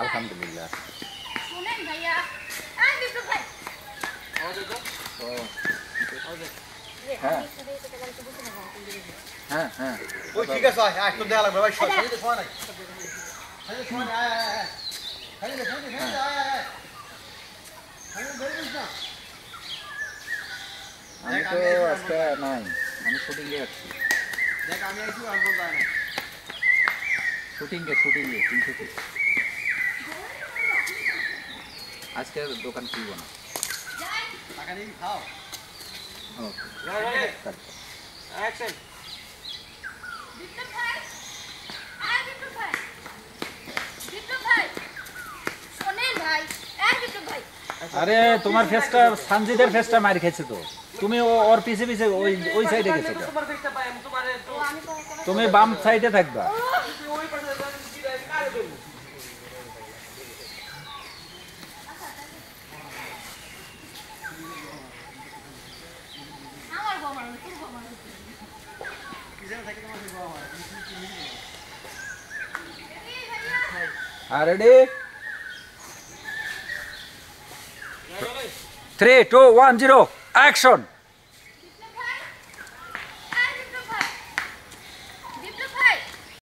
আলহামদুলিল্লাহ। শুনেন ভাইয়া, বিট্টু ভাই। হ্যাঁ হ্যাঁ হ্যাঁ ওই ঠিক আছে আয় তো দেয়া লাগবে ভাই খাইতে সময় নাই খাইতে সময় নাই আয় খাইতে আয় খাইতে বেরিস না আমি তো আজকে নাই, আমি শুটিংয়ে আছি। দেখ আমি আইছি আনবো যায় না শুটিংয়ে 3 আজকে দোকান খুলব না। টাকা নিয়ে খাও ওকে অ্যাকশন বিট্টু ভাই, বিট্টু ভাই। বিট্টু ভাই, শোনেন ভাই, বিট্টু ভাই। আরে তোমার ফেসটা সানজিদের ফেসটা মার খেয়েছে তো, তুমি ওর পিছে পিছে ওই সাইডে গেছো তো। তোমার ফেসটা পাই আমি তোমারে তুমি বাম সাইডে থাকবা। ওই পাশে কারে দেব আমার বউ আমার, তোর বউ আমার। কি জানা থাকে তোমার বাবা হয় এই ভাইয়া, রেডি 3 2 1 0 অ্যাকশন।